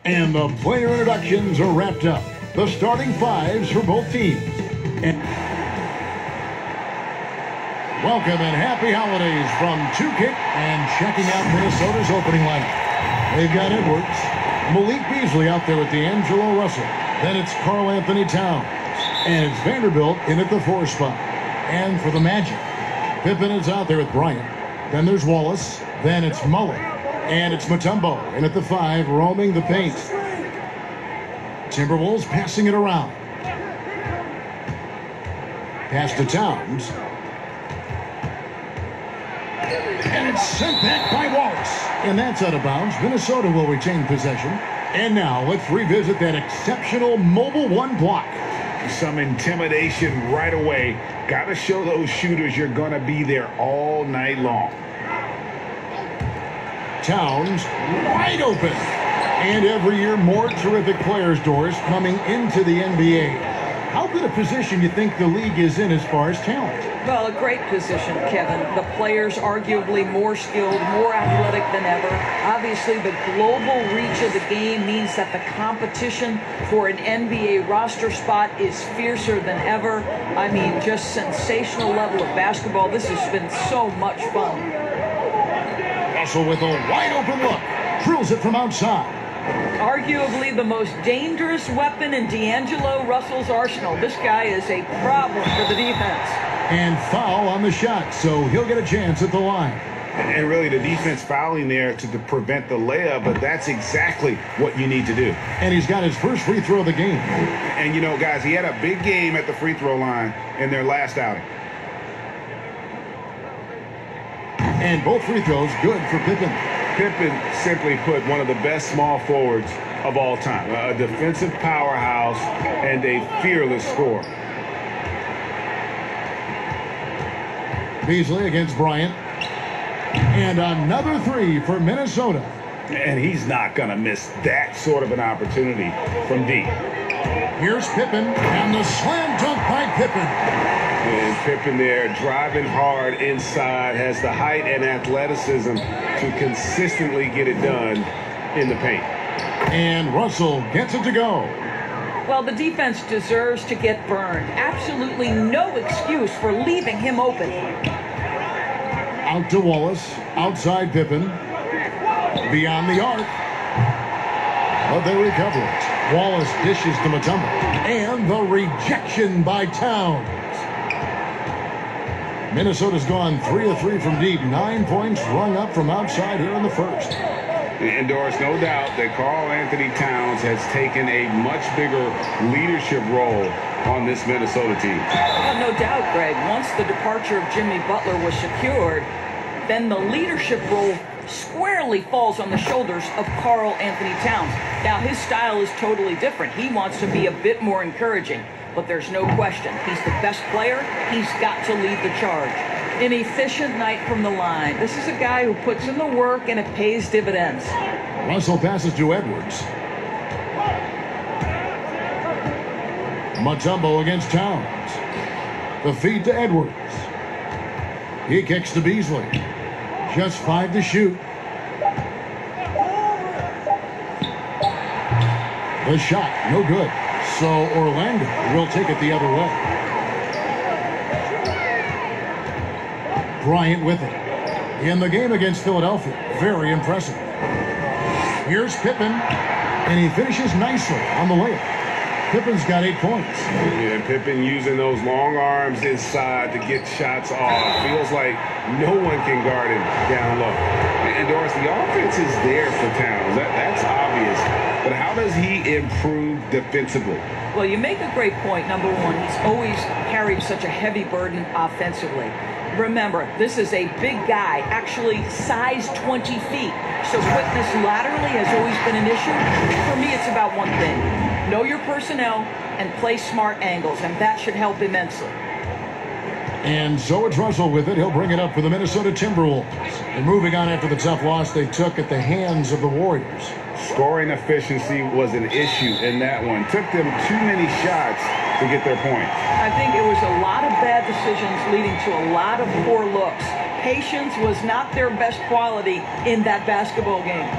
And the player introductions are wrapped up. The starting fives for both teams. And welcome and happy holidays from 2K. And checking out Minnesota's opening lineup. They've got Edwards, Malik Beasley out there with D'Angelo Russell. Then it's Karl Anthony Towns. And it's Vanderbilt in at the 4 spot. And for the Magic, Pippen is out there with Bryant. Then there's Wallace. Then it's Mullin. And it's Mutombo in at the 5, roaming the paint. Timberwolves passing it around. Pass to Towns. And it's sent back by Wallace. And that's out of bounds. Minnesota will retain possession. And now let's revisit that exceptional mobile 1 block. Some intimidation right away. Got to show those shooters you're going to be there all night long. Towns wide open. And every year more terrific players, Doris, coming into the NBA. How good a position you think the league is in as far as talent? Well, a great position, Kevin. The players arguably more skilled, more athletic than ever. Obviously, the global reach of the game means that the competition for an NBA roster spot is fiercer than ever. I mean, just sensational level of basketball. This has been so much fun. Russell with a wide open look. Drills it from outside. Arguably the most dangerous weapon in D'Angelo Russell's arsenal. This guy is a problem for the defense. And foul on the shot, so he'll get a chance at the line. And really the defense fouling there to prevent the layup, but that's exactly what you need to do. And he's got his first free throw of the game. And you know, guys, he had a big game at the free throw line in their last outing. And both free throws good for Pippen. Pippen simply put one of the best small forwards of all time. A defensive powerhouse and a fearless scorer. Beasley against Bryant. And another 3 for Minnesota. And he's not going to miss that sort of an opportunity from deep. Here's Pippen, and the slam dunk by Pippen. And Pippen there driving hard inside, has the height and athleticism to consistently get it done in the paint. And Russell gets it to go. Well, the defense deserves to get burned. Absolutely no excuse for leaving him open. Out to Wallace, outside Pippen, beyond the arc. But they recover it. Wallace dishes to Mutombo. And the rejection by Towns. Minnesota's gone 3 of 3 from deep. 9 points rung up from outside here in the first. And Doris, no doubt that Karl Anthony Towns has taken a much bigger leadership role on this Minnesota team. No doubt, Greg. Once the departure of Jimmy Butler was secured, then the leadership role squarely falls on the shoulders of Karl Anthony Towns. Now, his style is totally different. He wants to be a bit more encouraging. But there's no question. He's the best player. He's got to lead the charge. An efficient night from the line. This is a guy who puts in the work and it pays dividends. Russell passes to Edwards. Mutombo against Towns. The feed to Edwards. He kicks to Beasley. Just 5 to shoot. The shot, no good. So Orlando will take it the other way. Bryant with it. In the game against Philadelphia. Very impressive. Here's Pippen. And he finishes nicely on the layup. Pippen's got 8 points. Yeah, Pippen using those long arms inside to get shots off. Feels like no one can guard him down low. And Doris, the offense is there for Towns. That's obvious. But how does he improve defensively? Well, you make a great point. Number one, he's always carried such a heavy burden offensively. Remember, this is a big guy, actually size 20 feet. So quickness laterally has always been an issue. For me, it's about one thing. Know your personnel and play smart angles, and that should help immensely. And so it's Russell with it. He'll bring it up for the Minnesota Timberwolves. And moving on after the tough loss they took at the hands of the Warriors. Scoring efficiency was an issue in that one. Took them too many shots to get their points. I think it was a lot of bad decisions leading to a lot of poor looks. Patience was not their best quality in that basketball game.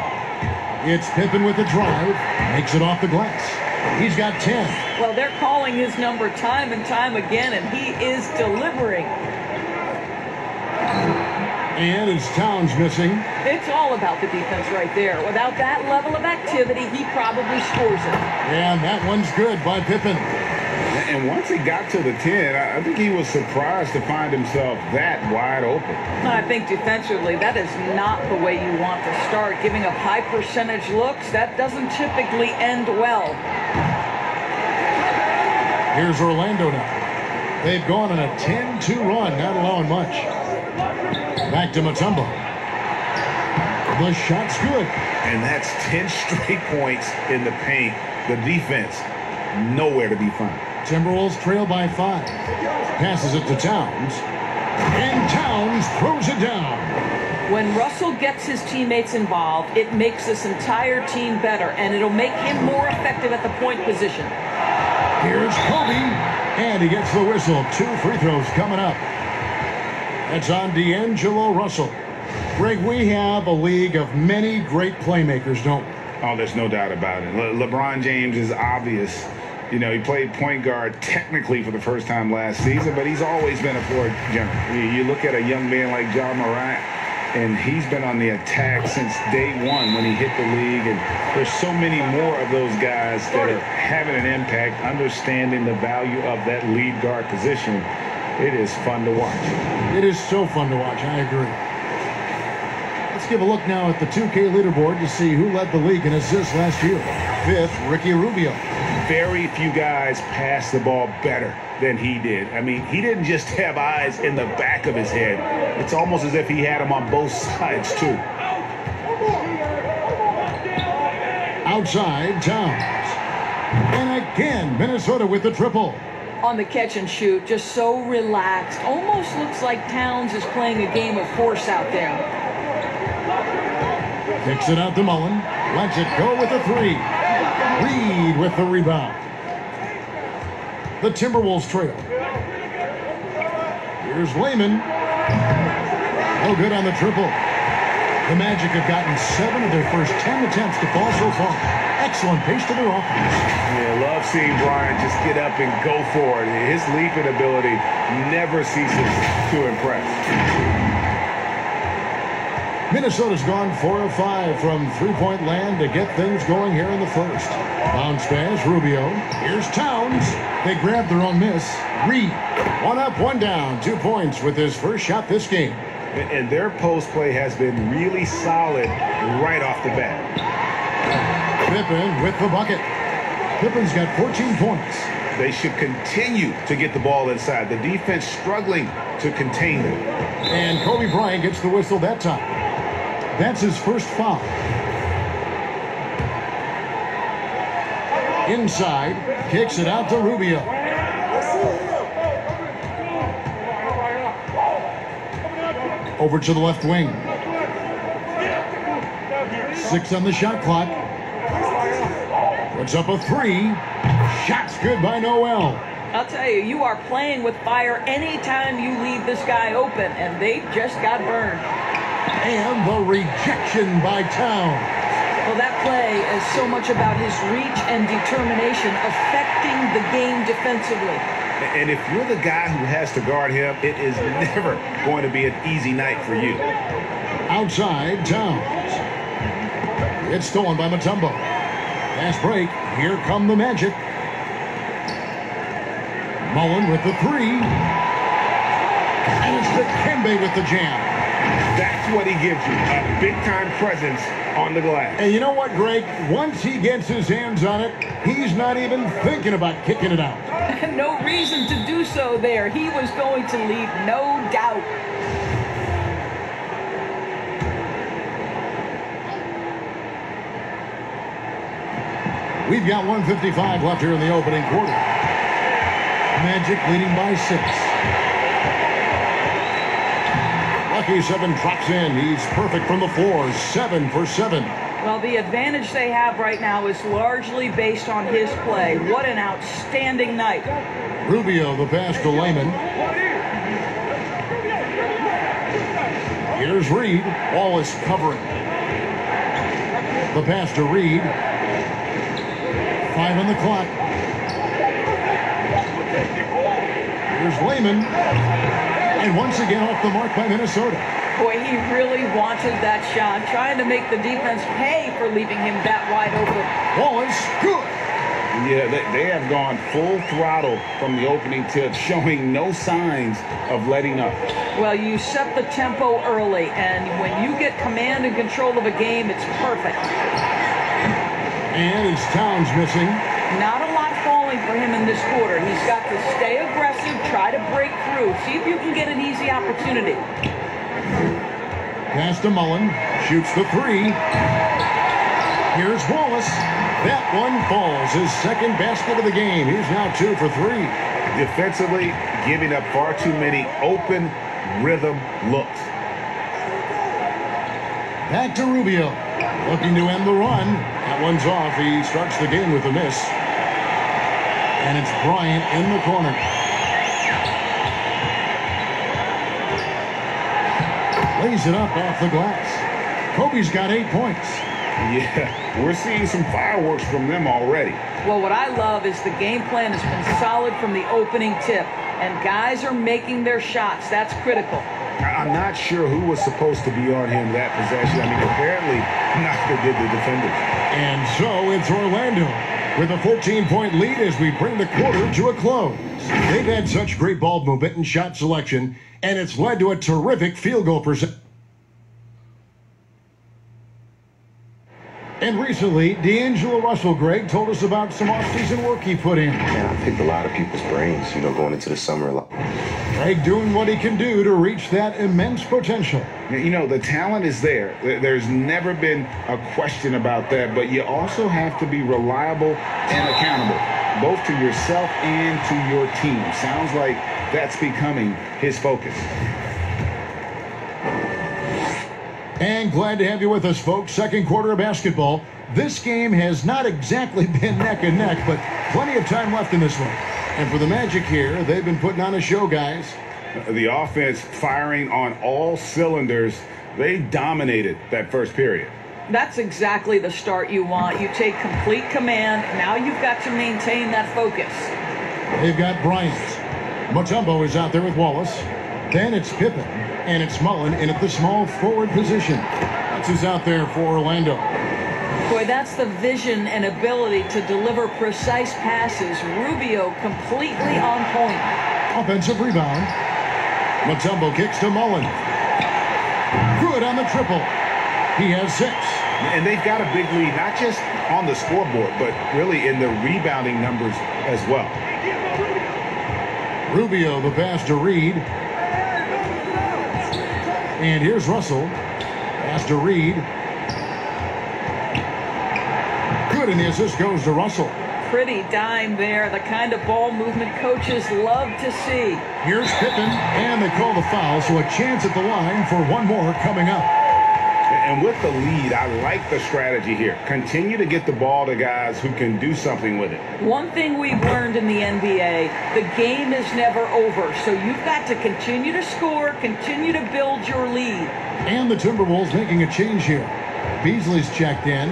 It's Pippen with the drive. Makes it off the glass. He's got 10. Well, they're calling his number time and time again, and he is delivering. And as Towns missing. It's all about the defense right there. Without that level of activity, he probably scores it. And that one's good by Pippen. And once he got to the 10, I think he was surprised to find himself that wide open. I think defensively, that is not the way you want to start. Giving up high percentage looks, that doesn't typically end well. Here's Orlando now. They've gone on a 10-2 run, not allowing much. Back to Mutombo. The shot's good. And that's 10 straight points in the paint. The defense, nowhere to be found. Timberwolves trail by 5. Passes it to Towns. And Towns throws it down. When Russell gets his teammates involved, it makes this entire team better, and it'll make him more effective at the point position. Here's Kobe. And he gets the whistle. 2 free throws coming up. That's on D'Angelo Russell. Greg, we have a league of many great playmakers, don't we? Oh, there's no doubt about it. LeBron James is obvious. You know, he played point guard technically for the first time last season, but he's always been a floor general. You look at a young man like John Morant, and he's been on the attack since day one when he hit the league. And there's so many more of those guys that are having an impact, understanding the value of that lead guard position. It is fun to watch. It is so fun to watch. I agree. Let's give a look now at the 2K leaderboard to see who led the league in assists last year. 5th, Ricky Rubio. Very few guys pass the ball better than he did. I mean, he didn't just have eyes in the back of his head. It's almost as if he had them on both sides, too. Outside, Towns. And again, Minnesota with the triple. On the catch and shoot, just so relaxed. Almost looks like Towns is playing a game of horse out there. Kicks it out to Mullin. Lets it go with a 3. Reed with the rebound. The Timberwolves trail. Here's Layman. No good on the triple. The Magic have gotten 7 of their first 10 attempts to fall so far. Excellent pace to their offense. Yeah, love seeing Bryant just get up and go for it. His leaping ability never ceases to impress. Minnesota's gone 4 of 5 from three-point land to get things going here in the first. Bounce pass, Rubio. Here's Towns. They grab their own miss. Reed. 1 up, 1 down. 2 points with his first shot this game. And their post play has been really solid right off the bat. Pippen with the bucket. Pippen's got 14 points. They should continue to get the ball inside. The defense struggling to contain them. And Kobe Bryant gets the whistle that time. That's his first foul. Inside, kicks it out to Rubio. Over to the left wing. 6 on the shot clock. Puts up a 3. Shot's good by Noel. I'll tell you, you are playing with fire anytime you leave this guy open, and they just got burned. And the rejection by Towns. Well, that play is so much about his reach and determination affecting the game defensively. And if you're the guy who has to guard him, it is never going to be an easy night for you. Outside, Towns. It's stolen by Mutombo. Fast break. Here come the Magic. Mullin with the 3. And it's Dikembe with the jam. That's what he gives you, a big-time presence on the glass. And you know what, Greg? Once he gets his hands on it, he's not even thinking about kicking it out. No reason to do so there. He was going to leave, no doubt. We've got 1:55 left here in the opening quarter. Magic leading by 6. Lucky 7 drops in. He's perfect from the floor. 7 for 7. Well, the advantage they have right now is largely based on his play. What an outstanding night. Rubio, the pass to Layman. Here's Reed. Wallace covering. The pass to Reed. 5 on the clock. Here's Lehman. And once again off the mark by Minnesota. Boy, he really wanted that shot, trying to make the defense pay for leaving him that wide open. Wallace, good. Yeah, they have gone full throttle from the opening tip, showing no signs of letting up. Well, you set the tempo early, and when you get command and control of a game, it's perfect. And it's Towns missing. Not a lot falling for him in this quarter. He's got to stay aggressive, try to break through, see if you can get an easy opportunity. Pass to Mullin. Shoots the 3. Here's Wallace. That one falls. His second basket of the game. He's now 2 for 3. Defensively, giving up far too many open rhythm looks. Back to Rubio. Looking to end the run. That one's off. He starts the game with a miss. And it's Bryant in the corner. Lays it up off the glass. Kobe's got 8 points. Yeah, we're seeing some fireworks from them already. Well, what I love is the game plan has been solid from the opening tip, and guys are making their shots. That's critical. I'm not sure who was supposed to be on him that possession. I mean, apparently, neither did the defenders. And so it's Orlando with a 14-point lead as we bring the quarter to a close. They've had such great ball movement and shot selection, and it's led to a terrific field goal percentage. And recently, D'Angelo Russell, Greg, told us about some off-season work he put in. Man, I picked a lot of people's brains, going into the summer. Greg doing what he can do to reach that immense potential. The talent is there. There's never been a question about that, but you also have to be reliable and accountable, both to yourself and to your team. Sounds like that's becoming his focus. And glad to have you with us, folks. Second quarter of basketball. This game has not exactly been neck and neck, but plenty of time left in this one. And for the Magic here, they've been putting on a show, guys. The offense firing on all cylinders. They dominated that first period. That's exactly the start you want. You take complete command. Now you've got to maintain that focus. They've got Bryant. Mutombo is out there with Wallace. Then it's Pippen. And it's Mullin in at the small forward position. That's who's out there for Orlando. Boy, that's the vision and ability to deliver precise passes. Rubio completely on point. Offensive rebound. Mutombo kicks to Mullin. Good on the triple. He has 6. And they've got a big lead, not just on the scoreboard, but really in the rebounding numbers as well. Rubio, the pass to Reed. And here's Russell. Pass to Reed. Good, and the assist goes to Russell. Pretty dime there. The kind of ball movement coaches love to see. Here's Pippen, and they call the foul, so a chance at the line for one more coming up. And with the lead, I like the strategy here. Continue to get the ball to guys who can do something with it. One thing we've learned in the NBA, the game is never over. So you've got to continue to score, continue to build your lead. And the Timberwolves making a change here. Beasley's checked in.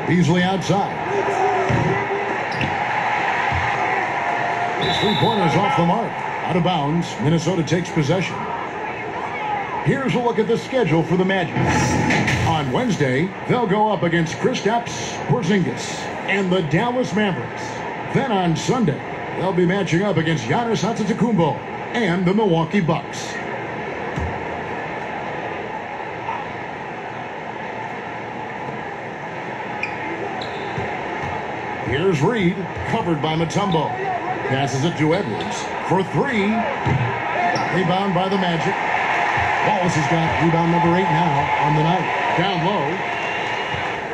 Beasley outside. His three-pointer's off the mark. Out of bounds. Minnesota takes possession. Here's a look at the schedule for the Magic. On Wednesday, they'll go up against Kristaps Porzingis and the Dallas Mavericks. Then on Sunday, they'll be matching up against Giannis Antetokounmpo and the Milwaukee Bucks. Here's Reed, covered by Mutombo. Passes it to Edwards for 3. Rebound by the Magic. Wallace has got rebound number 8 now on the night. Down low.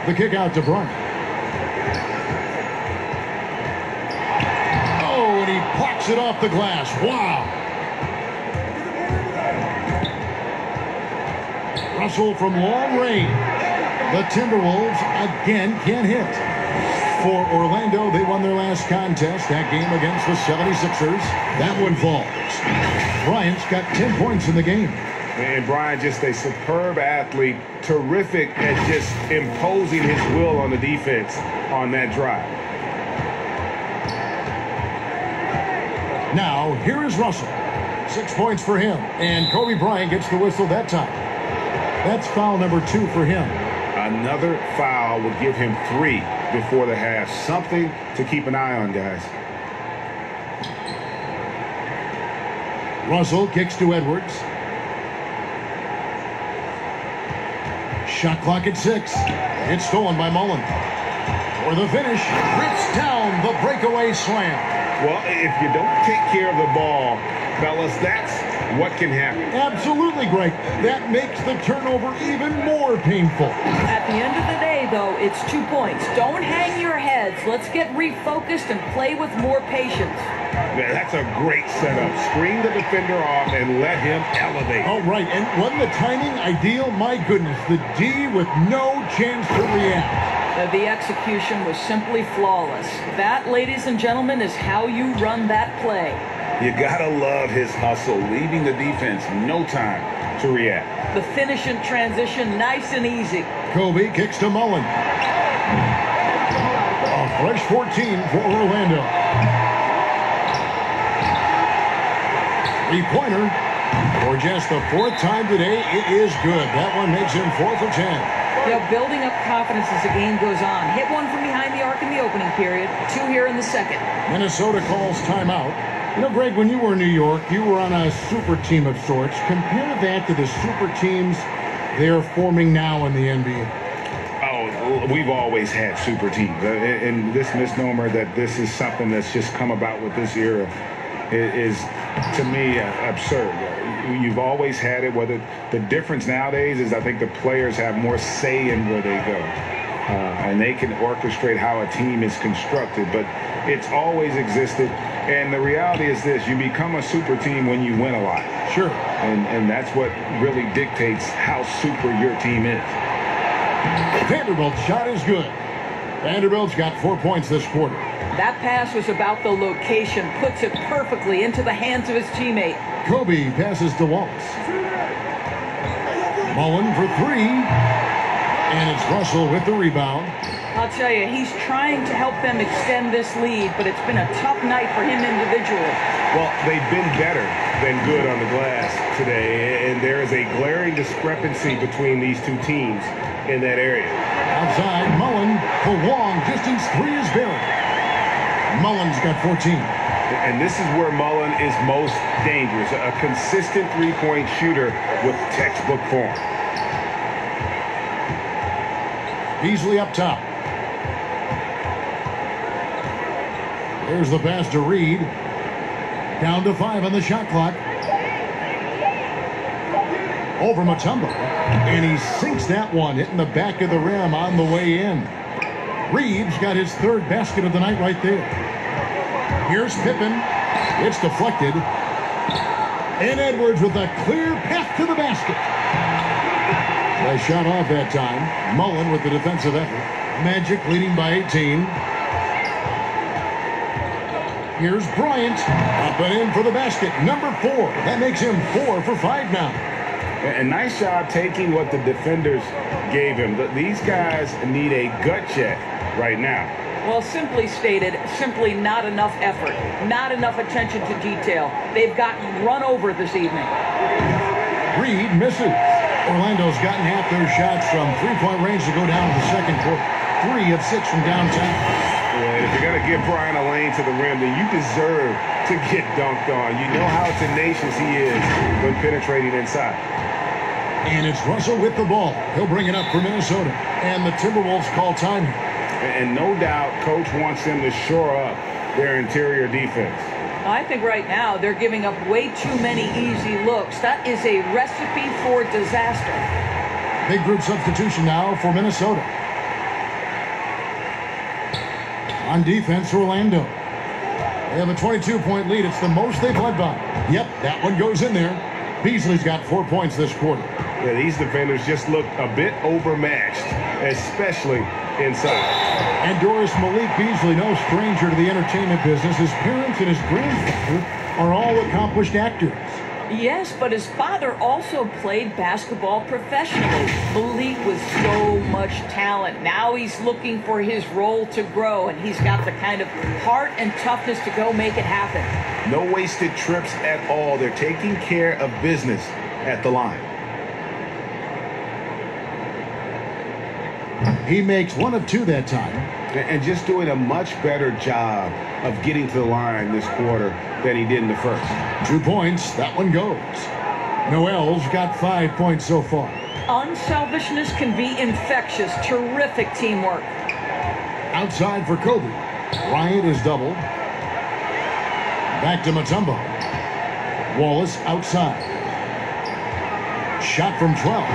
The kick out to Bryant. Oh, and he plucks it off the glass. Wow. Russell from long range. The Timberwolves again can't hit. For Orlando, they won their last contest, that game against the 76ers. That one falls. Bryant's got 10 points in the game. And Bryant, just a superb athlete, terrific at just imposing his will on the defense on that drive. Now, here is Russell. 6 points for him. And Kobe Bryant gets the whistle that time. That's foul number 2 for him. Another foul would give him 3 before the half. Something to keep an eye on, guys. Russell kicks to Edwards. Shot clock at 6. It's stolen by Mullin. For the finish, rips down the breakaway slam. Well, if you don't take care of the ball, fellas, that's what can happen. Absolutely, Greg. That makes the turnover even more painful. At the end of the day, though, it's 2 points. Don't hang your heads. Let's get refocused and play with more patience. Yeah, that's a great setup. Screen the defender off and let him elevate. Oh, right. And wasn't the timing ideal? My goodness, the D with no chance to react. The execution was simply flawless. That, ladies and gentlemen, is how you run that play. You gotta love his hustle, leaving the defense no time to react. The finish and transition, nice and easy. Kobe kicks to Mullin. A fresh 14 for Orlando. Three-pointer. For just the 4th time today, it is good. That one makes him 4 for 10. You know, building up confidence as the game goes on. Hit one from behind the arc in the opening period, 2 here in the second. Minnesota calls timeout. You know, Greg, when you were in New York, you were on a super team of sorts. Compare that to the super teams they're forming now in the NBA. Oh, we've always had super teams. And this misnomer that this is something that's just come about with this era is, to me, absurd. You've always had it. Whether the difference nowadays is I think the players have more say in where they go. And they can orchestrate how a team is constructed. But it's always existed. And the reality is this, you become a super team when you win a lot. Sure. And that's what really dictates how super your team is. Vanderbilt's shot is good. Vanderbilt's got 4 points this quarter. That pass was about the location, puts it perfectly into the hands of his teammate. Kobe passes to Wallace. Mullin for 3. And it's Russell with the rebound. I'll tell you, he's trying to help them extend this lead, but it's been a tough night for him individually. Well, they've been better than good on the glass today, and there is a glaring discrepancy between these two teams in that area. Outside, Mullin for long distance 3 is buried. Mullin's got 14. And this is where Mullin is most dangerous, a consistent three-point shooter with textbook form. Beasley up top. There's the pass to Reed. Down to 5 on the shot clock. Over Mutombo. And he sinks that one, hitting the back of the rim on the way in. Reed's got his 3rd basket of the night right there. Here's Pippen. It's deflected. And Edwards with a clear path to the basket. Nice shot off that time. Mullin with the defensive effort. Magic leading by 18. Here's Bryant. Up and in for the basket. Number 4. That makes him 4 for 5 now. A nice job taking what the defenders gave him. These guys need a gut check right now. Well, simply stated, simply not enough effort, not enough attention to detail. They've gotten run over this evening. Reed misses. Orlando's gotten half their shots from 3-point range to go down to the second quarter. 3 of 6 from downtown. Yeah, if you're going to give Bryant a lane to the rim, then you deserve to get dunked on. You know how tenacious he is when penetrating inside. And it's Russell with the ball. He'll bring it up for Minnesota. And the Timberwolves call time. And no doubt, Coach wants them to shore up their interior defense. I think right now they're giving up way too many easy looks. That is a recipe for disaster. Big group substitution now for Minnesota. On defense, Orlando. They have a 22-point lead. It's the most they've led by. Yep, that one goes in there. Beasley's got 4 points this quarter. Yeah, these defenders just look a bit overmatched, especially inside. And Doris Malik Beasley, no stranger to the entertainment business. His parents and his grandfather are all accomplished actors. Yes, but his father also played basketball professionally. Malik with so much talent. Now he's looking for his role to grow, and he's got the kind of heart and toughness to go make it happen. No wasted trips at all. They're taking care of business at the line. He makes 1 of 2 that time. And just doing a much better job of getting to the line this quarter than he did in the first. 2 points. That one goes. Noel's got 5 points so far. Unselfishness can be infectious. Terrific teamwork. Outside for Kobe. Bryant is doubled. Back to Mutombo. Wallace outside. Shot from 12.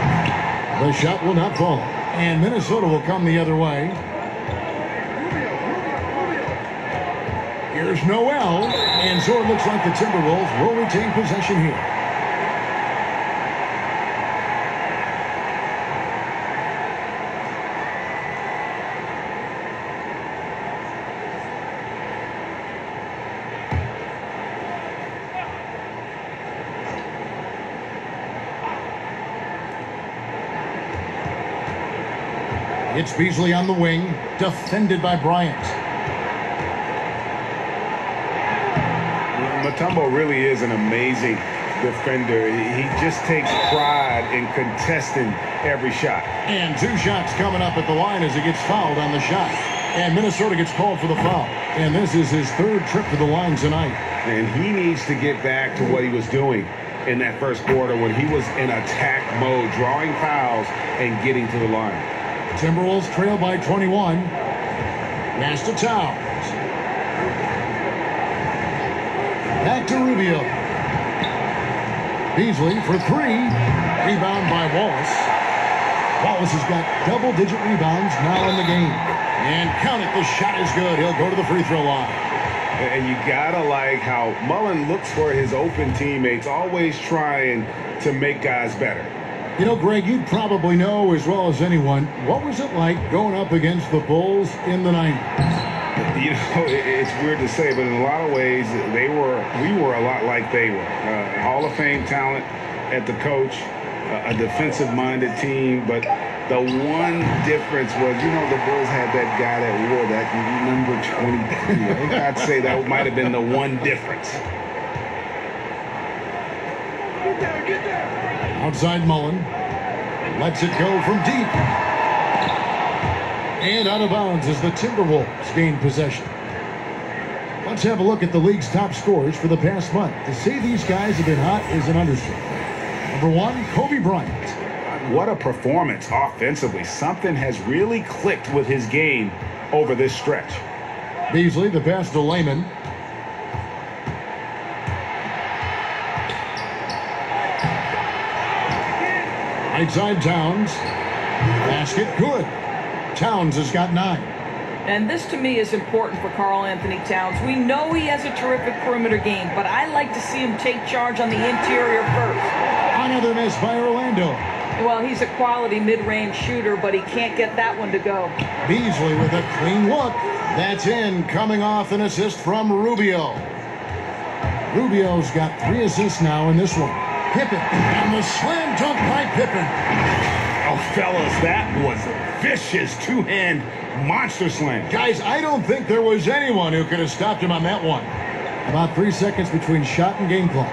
The shot will not fall. And Minnesota will come the other way. Here's Noel. And so it looks like the Timberwolves will retain possession here. It's Beasley on the wing, defended by Bryant. Mutombo really is an amazing defender. He just takes pride in contesting every shot. And 2 shots coming up at the line as he gets fouled on the shot. And Minnesota gets called for the foul. And this is his 3rd trip to the line tonight. And he needs to get back to what he was doing in that first quarter when he was in attack mode, drawing fouls and getting to the line. Timberwolves trail by 21. Pass to Towns. Back to Rubio. Beasley for 3. Rebound by Wallace. Wallace has got double-digit rebounds now in the game. And count it, the shot is good. He'll go to the free throw line. And you gotta like how Mullin looks for his open teammates, always trying to make guys better. You know, Greg, you probably know as well as anyone, what was it like going up against the Bulls in the 90s? You know, it's weird to say, but in a lot of ways, we were a lot like they were. Hall of Fame talent at the coach, a defensive-minded team, but the one difference was, you know, the Bulls had that guy that wore that number 23. I think I'd say that might have been the one difference. Get there. Outside Mullin. Lets it go from deep. And out of bounds as the Timberwolves gain possession. Let's have a look at the league's top scorers for the past month. To say these guys have been hot is an understatement. Number 1, Kobe Bryant. What a performance offensively. Something has really clicked with his game over this stretch. Beasley, the pass to Layman. Right side Towns. Basket good. Towns has got 9. And this to me is important for Karl Anthony Towns. We know he has a terrific perimeter game, but I like to see him take charge on the interior first. Another miss by Orlando. Well, he's a quality mid-range shooter, but he can't get that one to go. Beasley with a clean look. That's in, coming off an assist from Rubio. Rubio's got 3 assists now in this one. Pippen, and the slam dunk by Pippen. Oh, fellas, that was a vicious two-hand monster slam. Guys, I don't think there was anyone who could have stopped him on that one. About 3 seconds between shot and game clock.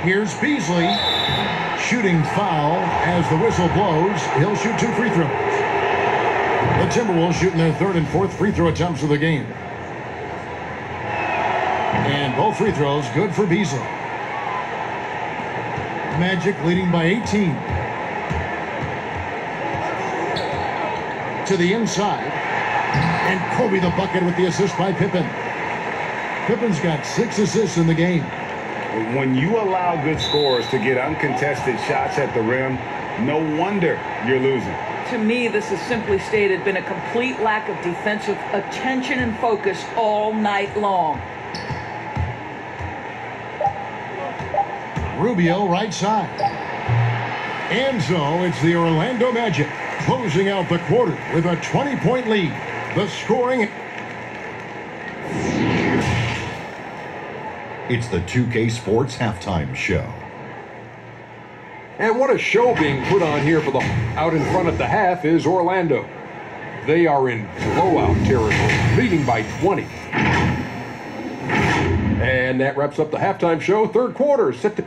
Here's Beasley. Shooting foul as the whistle blows. He'll shoot 2 free throws. The Timberwolves shooting their 3rd and 4th free throw attempts of the game. And both free throws good for Beasley. Magic leading by 18. To the inside. And Kobe the bucket with the assist by Pippen. Pippen's got 6 assists in the game. When you allow good scorers to get uncontested shots at the rim, no wonder you're losing. To me, this is simply stated been a complete lack of defensive attention and focus all night long. Rubio right side. And so it's the Orlando Magic closing out the quarter with a 20-point lead. The scoring It's the 2K Sports Halftime Show. And what a show being put on here for the out in front at the half is Orlando. They are in blowout territory, leading by 20. And that wraps up the halftime show. Third quarter set to...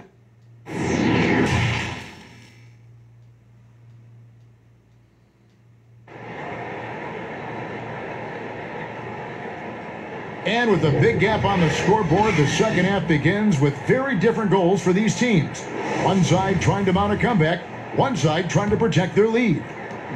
And with a big gap on the scoreboard, the second half begins with very different goals for these teams. One side trying to mount a comeback, one side trying to protect their lead.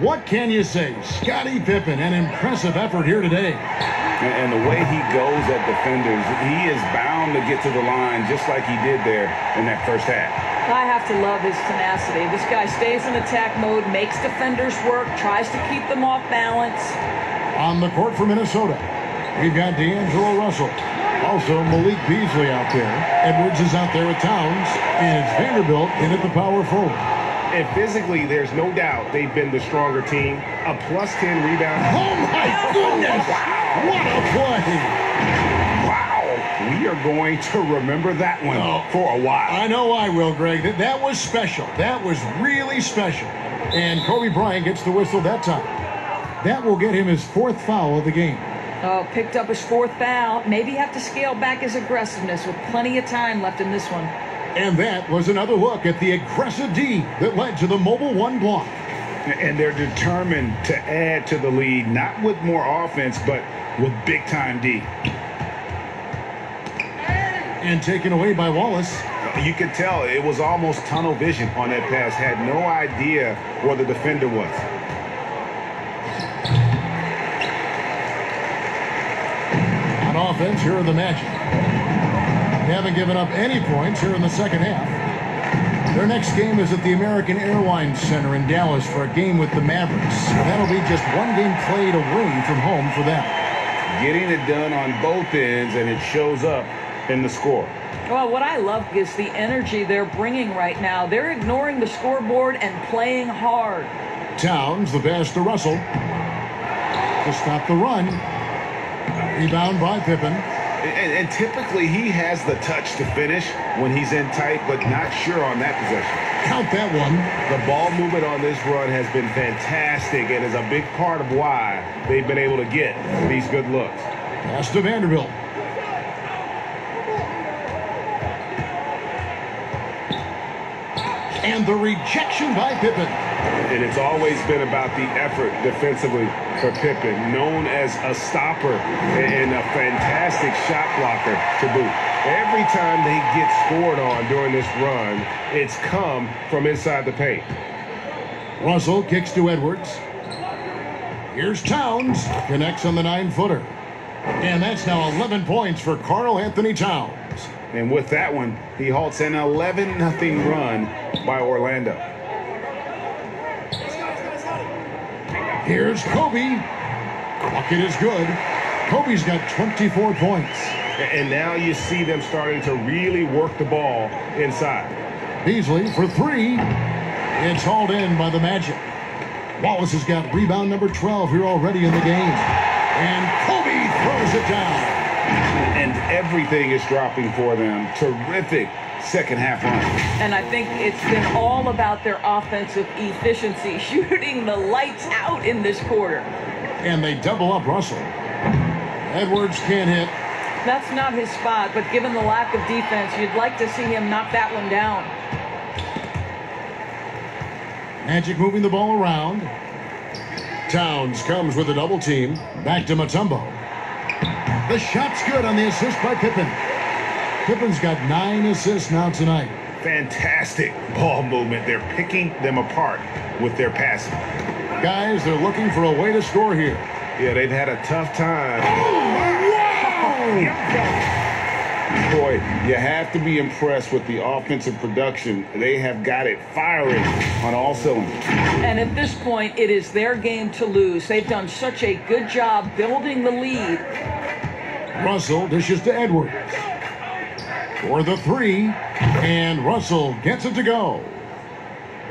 What can you say? Scottie Pippen, an impressive effort here today. And the way he goes at defenders, he is bound to get to the line just like he did there in that first half. I have to love his tenacity. This guy stays in attack mode, makes defenders work, tries to keep them off balance. On the court for Minnesota, we've got D'Angelo Russell. Also, Malik Beasley out there. Edwards is out there with Towns. And it's Vanderbilt in at the power forward. And physically, there's no doubt they've been the stronger team. A plus 10 rebound. Oh, my goodness! Wow. What a play! Wow! We are going to remember that one for a while. I know I will, Greg. That was special. That was really special. And Kobe Bryant gets the whistle that time. That will get him his fourth foul of the game. Oh, picked up his fourth foul. Maybe have to scale back his aggressiveness with plenty of time left in this one. And that was another look at the aggressive D that led to the Mobile One block. And they're determined to add to the lead, not with more offense, but with big-time D. And taken away by Wallace. You could tell it was almost tunnel vision on that pass. Had no idea where the defender was. On offense, here are the Magic. They haven't given up any points here in the second half. Their next game is at the American Airlines Center in Dallas for a game with the Mavericks. That'll be just one game played away from home for them. Getting it done on both ends, and it shows up in the score. Well, what I love is the energy they're bringing right now. They're ignoring the scoreboard and playing hard. Towns, the pass to Russell. To stop the run. Rebound by Pippen. And typically he has the touch to finish when he's in tight, but not sure on that possession. Count that one. The ball movement on this run has been fantastic and is a big part of why they've been able to get these good looks. Pass to Vanderbilt. And the rejection by Pippen. And it's always been about the effort defensively for Pippen, known as a stopper and a fantastic shot blocker to boot. Every time they get scored on during this run, it's come from inside the paint. Russell kicks to Edwards. Here's Towns. Connects on the 9-footer. And that's now 11 points for Karl Anthony Towns. And with that one, he halts an 11-0 run by Orlando. Here's Kobe. Bucket is good. Kobe's got 24 points. And now you see them starting to really work the ball inside. Beasley for three. It's hauled in by the Magic. Wallace has got rebound number 12 here already in the game. And Kobe throws it down. And everything is dropping for them. Terrific second half run. And I think it's been all about their offensive efficiency, shooting the lights out in this quarter. And they double up Russell. Edwards can't hit. That's not his spot, but given the lack of defense, you'd like to see him knock that one down. Magic moving the ball around. Towns comes with a double team. Back to Mutombo. The shot's good on the assist by Pippen. Pippen's got 9 assists now tonight. Fantastic ball movement. They're picking them apart with their passing. Guys, they're looking for a way to score here. Yeah, they've had a tough time. Boy, you have to be impressed with the offensive production. They have got it firing on all cylinders. And at this point, it is their game to lose. They've done such a good job building the lead. Russell dishes to Edwards. For the three, and Russell gets it to go.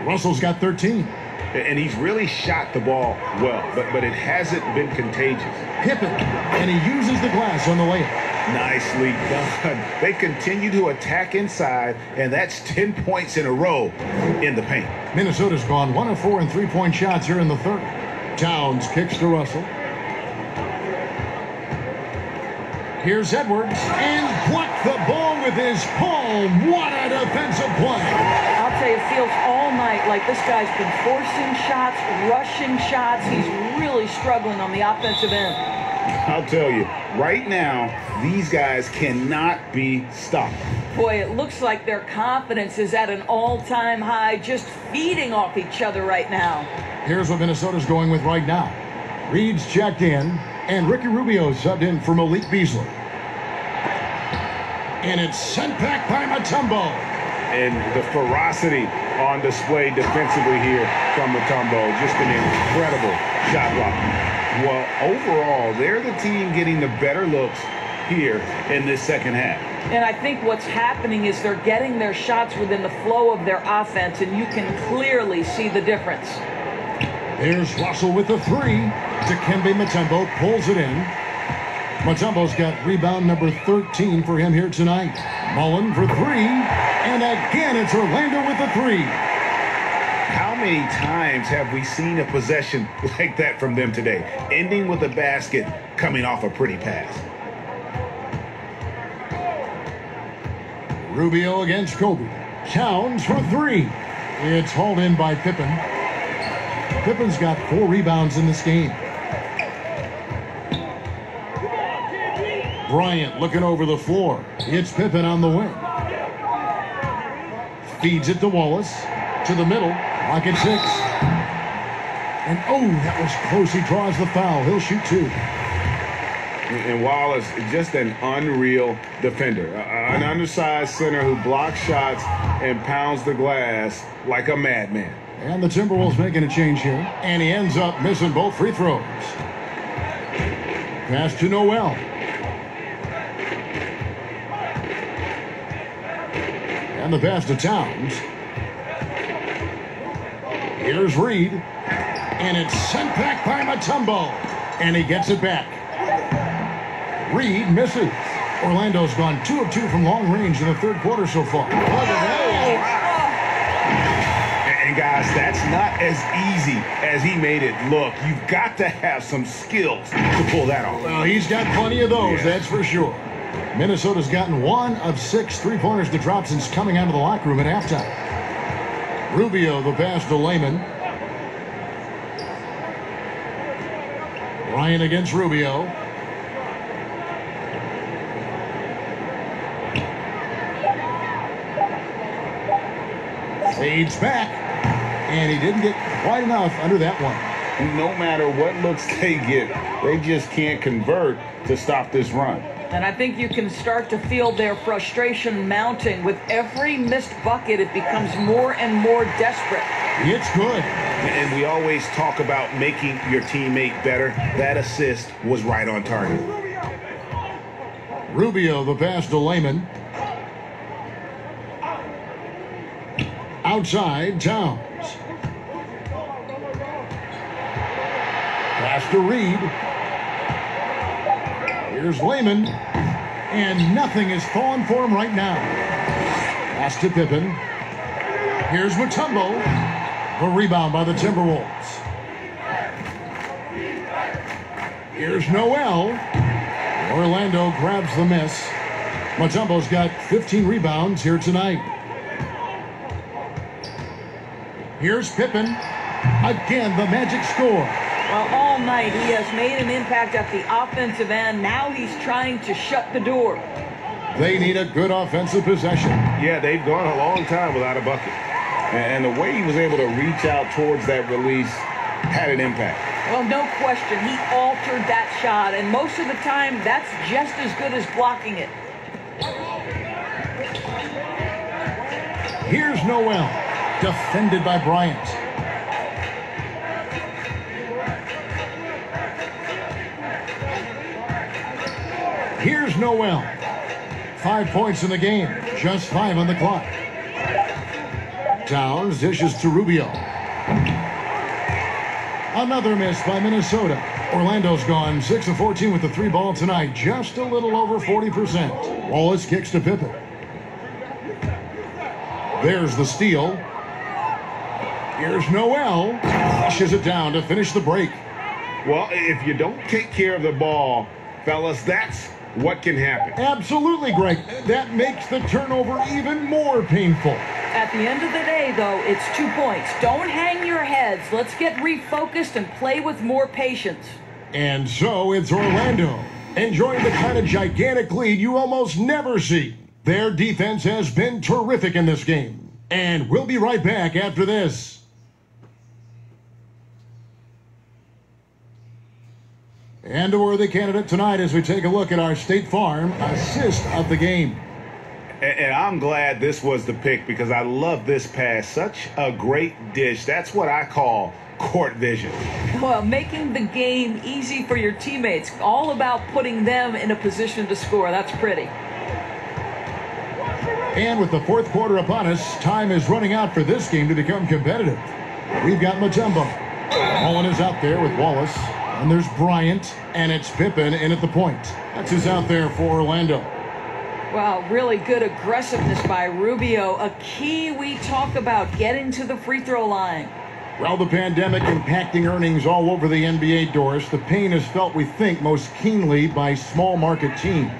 Russell's got 13. And he's really shot the ball well, but it hasn't been contagious. Pippen, and he uses the glass on the layup. Nicely done. They continue to attack inside, and that's 10 points in a row in the paint. Minnesota's gone 1 of 4 in three-point shots here in the third. Towns kicks to Russell. Here's Edwards, and blocked the ball with his palm. What a defensive play. I'll tell you, it feels all night like this guy's been forcing shots, rushing shots. He's really struggling on the offensive end. I'll tell you, right now, these guys cannot be stopped. Boy, it looks like their confidence is at an all-time high, just feeding off each other right now. Here's what Minnesota's going with right now. Reed's checked in, and Ricky Rubio subbed in for Malik Beasley. And it's sent back by Mutombo. And the ferocity on display defensively here from Mutombo. Just an incredible shot block. Well, overall, they're the team getting the better looks here in this second half. And I think what's happening is they're getting their shots within the flow of their offense, and you can clearly see the difference. There's Russell with the three. Dikembe Mutombo pulls it in. Mutombo's got rebound number 13 for him here tonight. Mullin for three. And again, it's Orlando with the three. How many times have we seen a possession like that from them today? Ending with a basket, coming off a pretty pass. Rubio against Kobe. Towns for three. It's hauled in by Pippen. Pippen's got 4 rebounds in this game. Bryant looking over the floor. It's Pippen on the wing. Feeds it to Wallace. To the middle. Pocket 6. And oh, that was close. He draws the foul. He'll shoot 2. And Wallace, just an unreal defender. An undersized center who blocks shots and pounds the glass like a madman. And the Timberwolves making a change here. And he ends up missing both free throws. Pass to Noel. And the pass to Towns. Here's Reed. And it's sent back by Mutombo. And he gets it back. Reed misses. Orlando's gone 2 of 2 from long range in the third quarter so far. Look at that. And guys, that's not as easy as he made it look. You've got to have some skills to pull that off. Well, he's got plenty of those, that's for sure. Minnesota's gotten 1 of 6 three-pointers to drop since coming out of the locker room at halftime. Rubio, the pass to Layman. Ryan against Rubio. Fades back. And he didn't get quite enough under that one. No matter what looks they get, they just can't convert to stop this run. And I think you can start to feel their frustration mounting. With every missed bucket, it becomes more and more desperate. It's good. And we always talk about making your teammate better. That assist was right on target. Rubio, the pass to Layman. Outside, Towns. Pass to Reed. Here's Layman. And nothing is falling for him right now. Pass to Pippen. Here's Mutombo. The rebound by the Timberwolves. Here's Noel. Orlando grabs the miss. Mutombo's got 15 rebounds here tonight. Here's Pippen. Again, the magic score. Well, all night he has made an impact at the offensive end. Now he's trying to shut the door. They need a good offensive possession. Yeah, they've gone a long time without a bucket. And the way he was able to reach out towards that release had an impact. Well, no question. He altered that shot, and most of the time, that's just as good as blocking it. Here's Noel. Defended by Bryant. Here's Noel. 5 points in the game. Just 5 on the clock. Towns dishes to Rubio. Another miss by Minnesota. Orlando's gone 6 of 14 with the 3-ball tonight, just a little over 40%. Wallace kicks to Pippen. There's the steal. Here's Noel. Flushes it down to finish the break. Well, if you don't take care of the ball, fellas, that's what can happen. Absolutely, Greg. That makes the turnover even more painful. At the end of the day, though, it's 2 points. Don't hang your heads. Let's get refocused and play with more patience. And so it's Orlando, enjoying the kind of gigantic lead you almost never see. Their defense has been terrific in this game. And we'll be right back after this. And a worthy candidate tonight as we take a look at our State Farm assist of the game. And I'm glad this was the pick because I love this pass. Such a great dish. That's what I call court vision. Well, making the game easy for your teammates. All about putting them in a position to score. That's pretty. And with the fourth quarter upon us, time is running out for this game to become competitive. We've got Mutombo. Mullin is out there with Wallace. And there's Bryant, and it's Pippen in at the point. That's who's out there for Orlando. Wow, really good aggressiveness by Rubio. A key we talk about, getting to the free throw line. Well, the pandemic impacting earnings all over the NBA, Doris. The pain is felt, we think, most keenly by small market teams.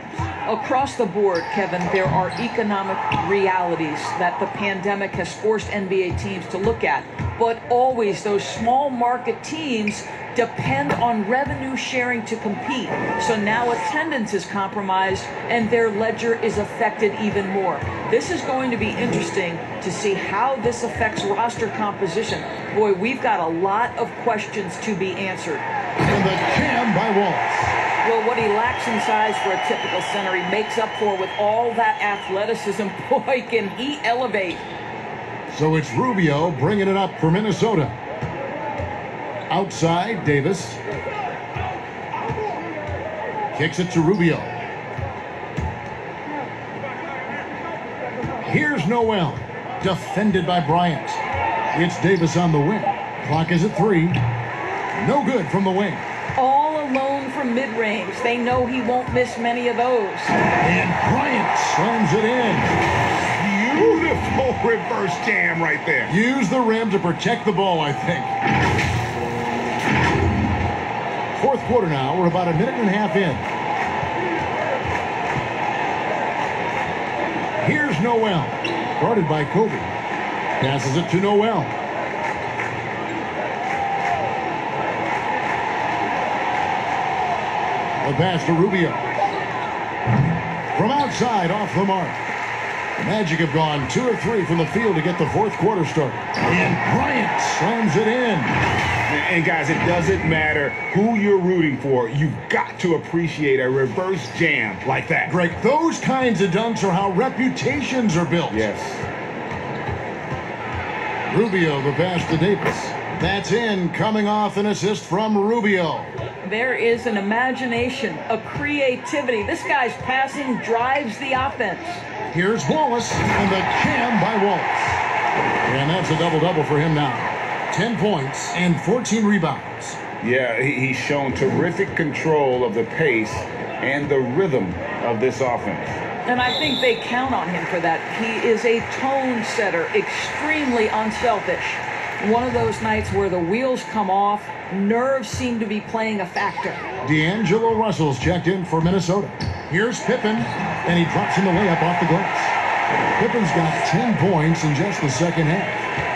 Across the board, Kevin, there are economic realities that the pandemic has forced NBA teams to look at. But always those small market teams depend on revenue sharing to compete. So now attendance is compromised and their ledger is affected even more. This is going to be interesting to see how this affects roster composition. Boy, we've got a lot of questions to be answered. And the jam by Wallace. Well, what he lacks in size for a typical center, he makes up for with all that athleticism. Boy, can he elevate. So it's Rubio bringing it up for Minnesota. Outside, Davis. Kicks it to Rubio. Here's Noel. Defended by Bryant. It's Davis on the wing. Clock is at 3. No good from the wing. All alone from mid-range. They know he won't miss many of those. And Bryant slams it in. Beautiful reverse jam right there. Use the rim to protect the ball, I think. Fourth quarter now. We're about a minute and a half in. Here's Noel. Guarded by Kobe. Passes it to Noel. The pass to Rubio. From outside, off the mark. The Magic have gone 2 of 3 from the field to get the fourth quarter started. And Bryant slams it in. And guys, it doesn't matter who you're rooting for. You've got to appreciate a reverse jam like that. Greg, those kinds of dunks are how reputations are built. Yes. Rubio, the pass to Davis. That's in, coming off an assist from Rubio. There is an imagination, a creativity. This guy's passing drives the offense. Here's Wallace, and the jam by Wallace. And that's a double-double for him now. 10 points and 14 rebounds. Yeah, he's shown terrific control of the pace and the rhythm of this offense. And I think they count on him for that. He is a tone setter, extremely unselfish. One of those nights where the wheels come off, nerves seem to be playing a factor. D'Angelo Russell's checked in for Minnesota. Here's Pippen, and he drops in the layup off the glass. Pippen's got 10 points in just the second half.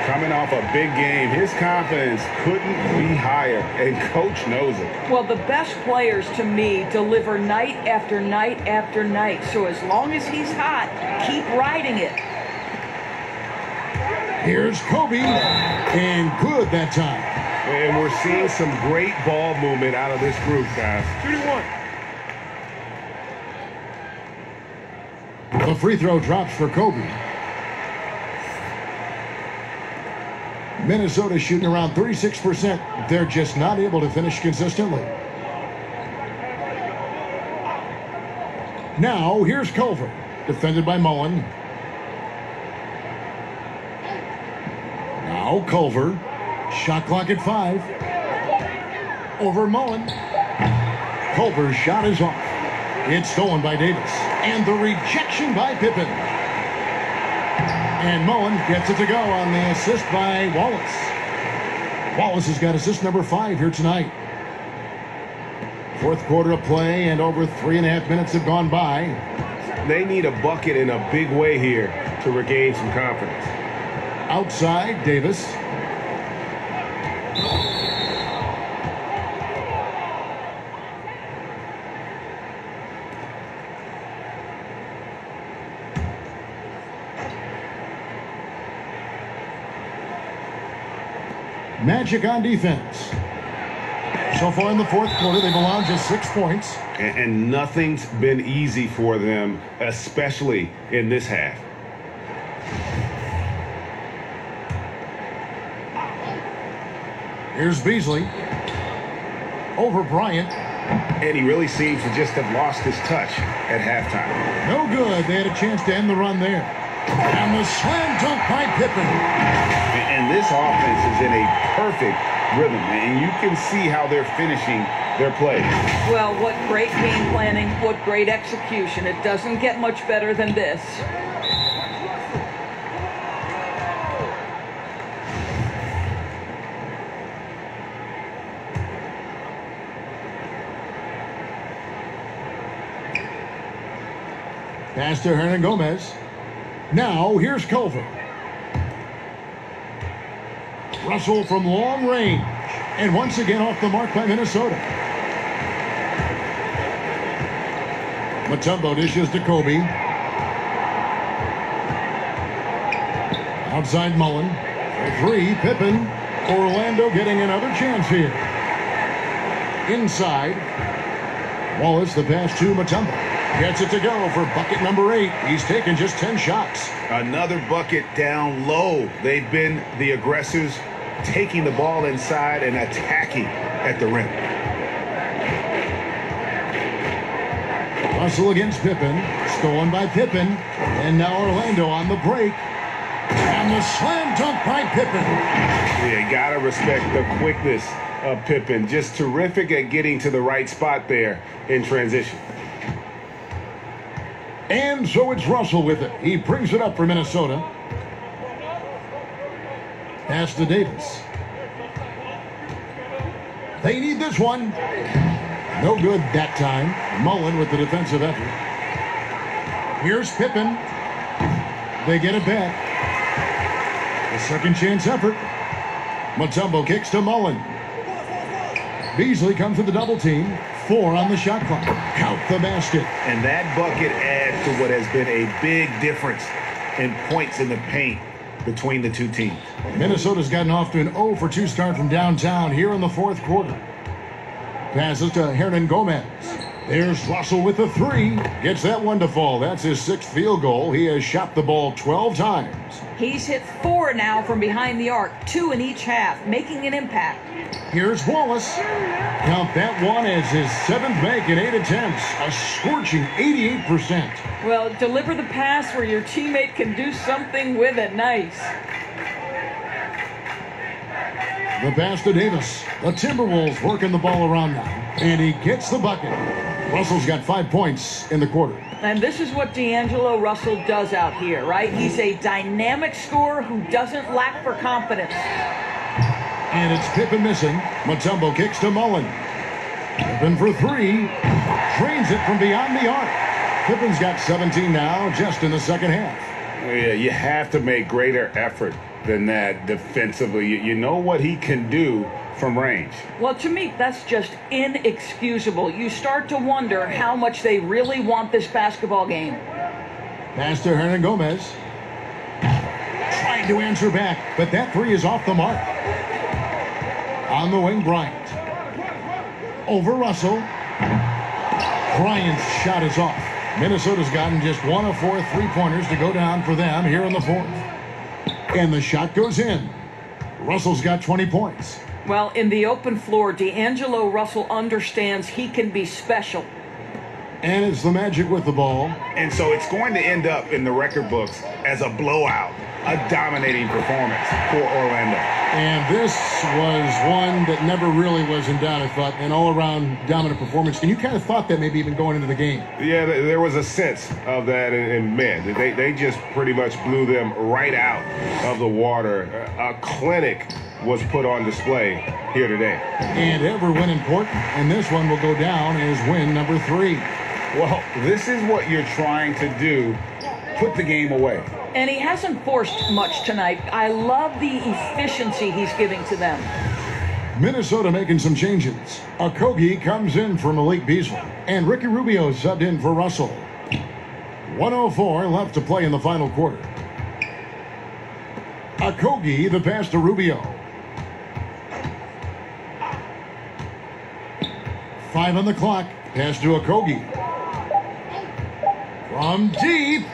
Coming off a big game, his confidence couldn't be higher, and coach knows it. Well, the best players, to me, deliver night after night after night. So as long as he's hot, keep riding it. Here's Kobe, and good that time. And we're seeing some great ball movement out of this group, guys. 2-1. The free throw drops for Kobe. Minnesota shooting around 36%. They're just not able to finish consistently. Now, here's Culver, defended by Mullin. Now Culver, shot clock at 5. Over Mullin. Culver's shot is off. It's stolen by Davis. And the rejection by Pippen. And Mullin gets it to go on the assist by Wallace. Wallace has got assist number 5 here tonight. Fourth quarter of play, and over 3.5 minutes have gone by. They need a bucket in a big way here to regain some confidence. Outside, Davis. Magic on defense. So far in the fourth quarter, they've allowed just 6 points. And nothing's been easy for them, especially in this half. Here's Beasley. Over Bryant. And he really seems to just have lost his touch at halftime. No good. They had a chance to end the run there. And the slam dunk by Pippen. And this offense is in a perfect rhythm, and you can see how they're finishing their play. Well, what great game planning, what great execution. It doesn't get much better than this. Pass to Hernangomez. Now, here's Culver. Russell from long range. And once again off the mark by Minnesota. Mutombo dishes to Kobe. Outside Mullin. For 3, Pippen. Orlando getting another chance here. Inside. Wallace, the pass to Mutombo. Gets it to go for bucket number 8. He's taken just 10 shots. Another bucket down low. They've been the aggressors, taking the ball inside and attacking at the rim. Russell against Pippen. Stolen by Pippen. And now Orlando on the break. And the slam dunk by Pippen. Yeah, gotta respect the quickness of Pippen. Just terrific at getting to the right spot there in transition. And so it's Russell with it. He brings it up for Minnesota. Pass to Davis. They need this one. No good that time. Mullin with the defensive effort. Here's Pippen. They get it back. A second chance effort. Mutombo kicks to Mullin. Beasley comes to the double team. 4 on the shot clock. Count the basket. And that bucket adds to what has been a big difference in points in the paint between the two teams. Minnesota's gotten off to an 0 for 2 start from downtown here in the fourth quarter. Passes to Hernangomez. There's Russell with the 3. Gets that one to fall. That's his 6th field goal. He has shot the ball 12 times. He's hit 4 now from behind the arc, 2 in each half, making an impact. Here's Wallace. Count that one as his 7th make in 8 attempts. A scorching 88%. Well, deliver the pass where your teammate can do something with it. Nice. The pass to Davis. The Timberwolves working the ball around now. And he gets the bucket. Russell's got 5 points in the quarter. And this is what D'Angelo Russell does out here, right? He's a dynamic scorer who doesn't lack for confidence. And it's Pippen missing. Mutombo kicks to Mullin. Pippen for 3. Drains it from beyond the arc. Pippen's got 17 now, just in the second half. Yeah, you have to make greater effort than that defensively. You know what he can do from range. Well, to me, that's just inexcusable. You start to wonder how much they really want this basketball game. Pass to Hernangomez. Trying to answer back, but that 3 is off the mark. On the wing, Bryant. Over Russell. Bryant's shot is off. Minnesota's gotten just 1 of 4 3-pointers to go down for them here in the fourth. And the shot goes in. Russell's got 20 points. Well, in the open floor, D'Angelo Russell understands he can be special. And it's the Magic with the ball. And so it's going to end up in the record books as a blowout. a dominating performance for Orlando. And this was one that never really was in doubt, I thought, an all-around dominant performance. And you kind of thought that maybe even going into the game. Yeah, there was a sense of that, and man, they just pretty much blew them right out of the water. A clinic was put on display here today. And every win important, and this one will go down as win number 3. Well, this is what you're trying to do, put the game away. And he hasn't forced much tonight. I love the efficiency he's giving to them. Minnesota making some changes. Okogie comes in for Malik Beasley, and Ricky Rubio subbed in for Russell. 1:04 left to play in the final quarter. Okogie, the pass to Rubio. 5 on the clock. Pass to Okogie. From deep.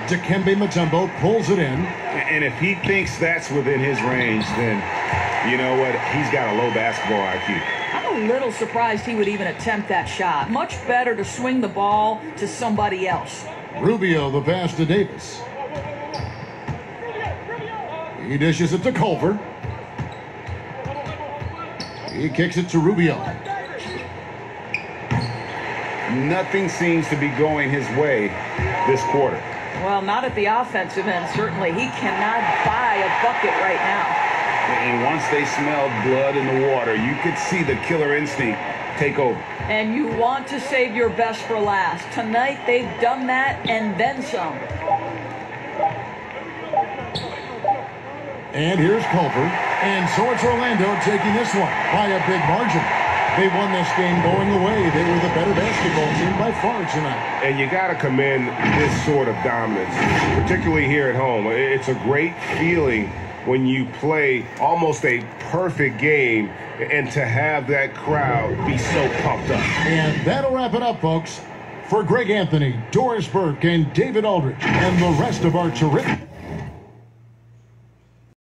Dikembe Mutombo pulls it in. And if he thinks that's within his range, then you know what? He's got a low basketball IQ. I'm a little surprised he would even attempt that shot. Much better to swing the ball to somebody else. Rubio, the pass to Davis. He dishes it to Culver. He kicks it to Rubio. Nothing seems to be going his way this quarter. Well, not at the offensive end, certainly. He cannot buy a bucket right now. And once they smelled blood in the water, you could see the killer instinct take over. And you want to save your best for last. Tonight, they've done that and then some. And here's Culver. And so it's Orlando taking this one by a big margin. They won this game going away. They were the better basketball team by far tonight. And you got to commend this sort of dominance, particularly here at home. It's a great feeling when you play almost a perfect game and to have that crowd be so pumped up. And that'll wrap it up, folks. For Greg Anthony, Doris Burke, and David Aldridge, and the rest of our terrific